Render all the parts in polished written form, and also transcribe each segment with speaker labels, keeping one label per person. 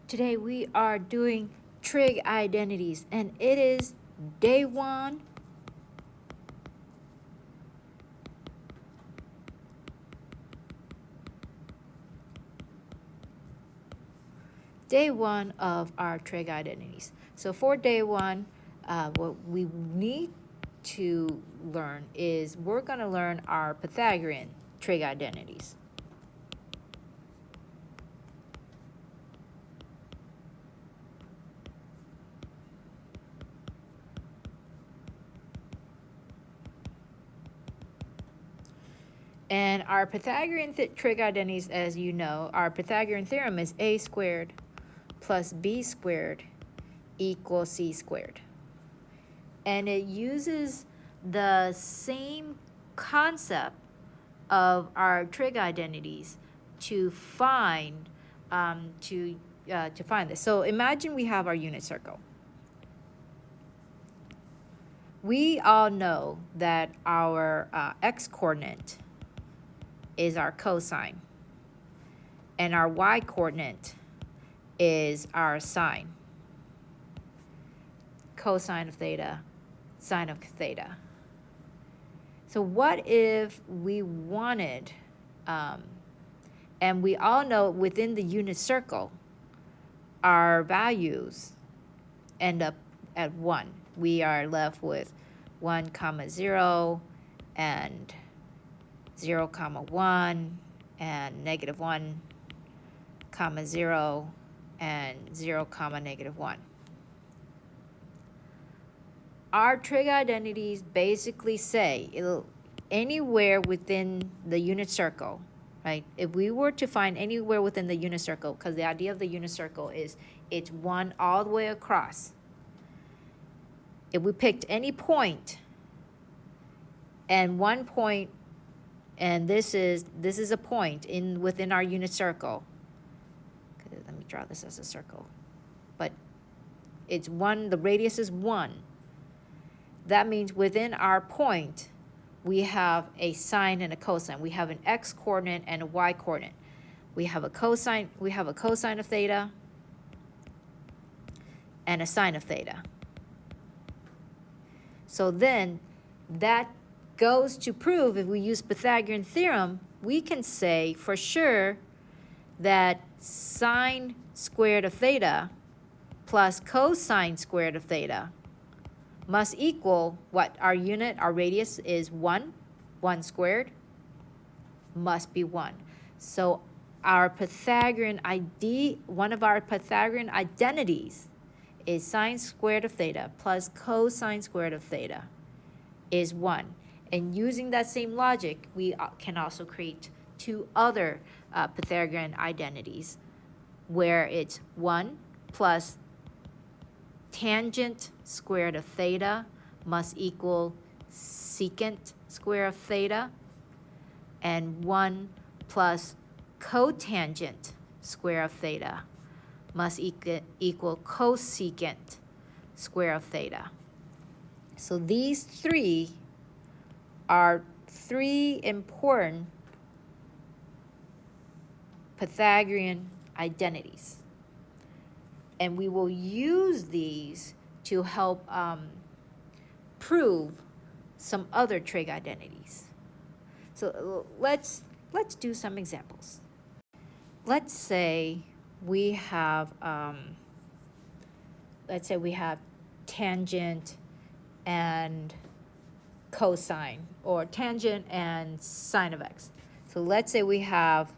Speaker 1: Today we are doing trig identities, and it is day one. Day one of our trig identities. So for day one, what we need to learn is we're going to learn our Pythagorean trig identities. And our Pythagorean trig identities, as you know, our Pythagorean theorem is a squared plus b squared equals c squared. And it uses the same concept of our trig identities to find this. So imagine we have our unit circle. We all know that our x-coordinate is our cosine, and our y-coordinate is our sine. Cosine of theta, sine of theta. So what if we wanted, and we all know within the unit circle, our values end up at 1. We are left with 1, 0, and 0, 1, and negative 1, 0, and 0, negative 1. Our trig identities basically say anywhere within the unit circle, right? If we were to find anywhere within the unit circle, because the idea of the unit circle is it's 1 all the way across. If we picked any point, and one point, and this is a point within our unit circle. Okay, let me draw this as a circle. But it's 1, the radius is 1. That means within our point, we have a sine and a cosine. We have an x-coordinate and a y-coordinate. We have a cosine of theta and a sine of theta. So then that goes to prove, if we use Pythagorean theorem, we can say for sure that sine squared of theta plus cosine squared of theta must equal what? Our unit, our radius is 1. 1 squared must be 1. So our Pythagorean one of our Pythagorean identities is sine squared of theta plus cosine squared of theta is 1. And using that same logic, we can also create 2 other Pythagorean identities where it's 1 plus tangent squared of theta must equal secant square of theta, and 1 plus cotangent square of theta must equal cosecant square of theta. So these 3 are 3 important Pythagorean identities. And we will use these to help prove some other trig identities. So let's do some examples. Let's say we have tangent and cosine, or tangent and sine of x. So let's say we have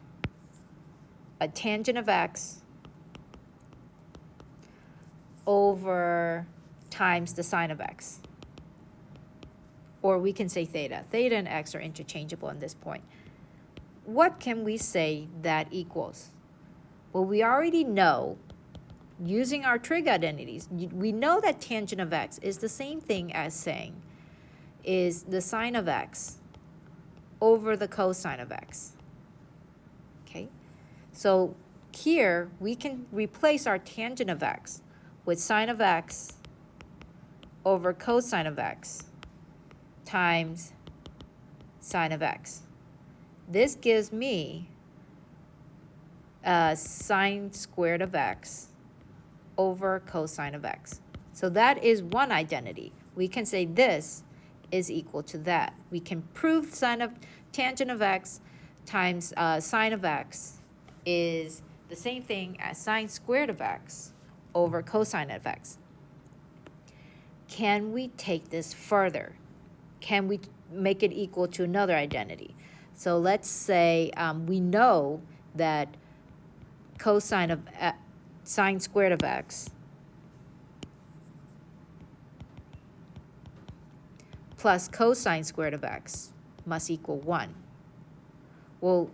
Speaker 1: a tangent of x over times the sine of x. Or we can say theta. Theta and x are interchangeable at this point. What can we say that equals? Well, we already know, using our trig identities, we know that tangent of x is the same thing as saying is the sine of x over the cosine of x. Okay? So here we can replace our tangent of x with sine of x over cosine of x times sine of x. This gives me sine squared of x over cosine of x. So that is one identity. We can say this is equal to that. We can prove tangent of x times sine of x is the same thing as sine squared of x over cosine of x. Can we take this further? Can we make it equal to another identity? So let's say we know that cosine of sine squared of x plus cosine squared of x must equal 1. Well,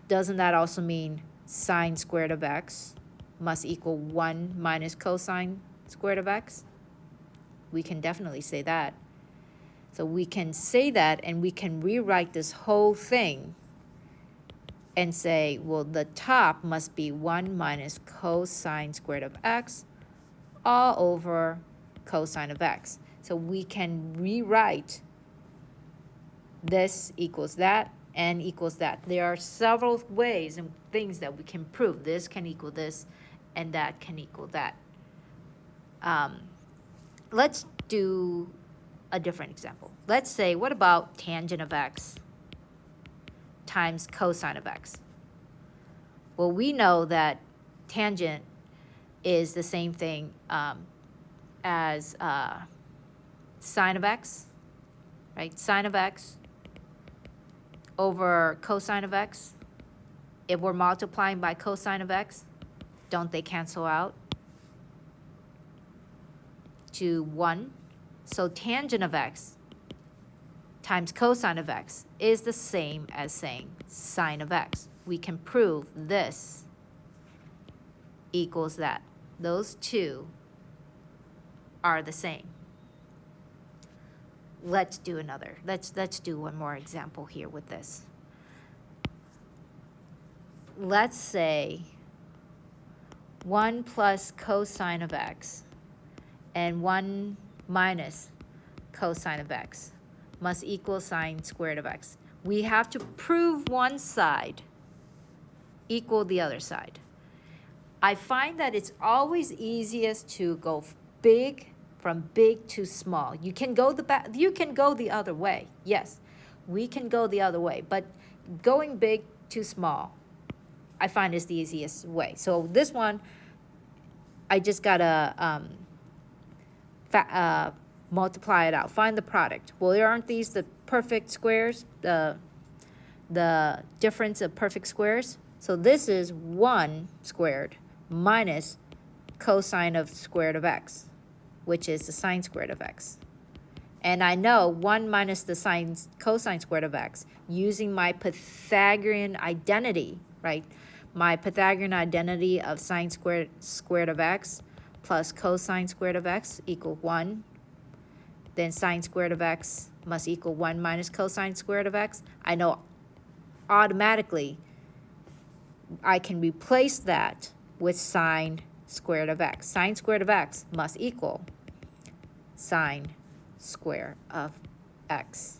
Speaker 1: doesn't that also mean sine squared of x must equal 1 minus cosine squared of x? We can definitely say that. So we can say that, and we can rewrite this whole thing and say, well, the top must be 1 minus cosine squared of x all over cosine of x. So we can rewrite this equals that and equals that. There are several ways and things that we can prove. This can equal this, and that can equal that. Let's do a different example. Let's say, what about tangent of x times cosine of x? Well, we know that tangent is the same thing as sine of x, right? Sine of x over cosine of x. If we're multiplying by cosine of x, don't they cancel out to 1? So tangent of x times cosine of x is the same as saying sine of x. We can prove this equals that. Those two are the same. Let's do another. Let's do one more example here with this. Let's say 1 plus cosine of x and 1 minus cosine of x must equal sine squared of x. We have to prove one side equal the other side. I find that it's always easiest to go big from big to small. You can go the other way. Yes, we can go the other way, but going big to small, I find is the easiest way. So this one, I just gotta multiply it out. Find the product. Well, aren't these the perfect squares? The difference of perfect squares. So this is 1 squared minus cosine of squared of x, which is the sine squared of x. And I know 1 minus the cosine squared of x, using my Pythagorean identity, right? My Pythagorean identity of sine squared of x plus cosine squared of x equal 1. Then sine squared of x must equal 1 minus cosine squared of x. I know automatically I can replace that with sine squared of x. Sine squared of x must equal sine square of x.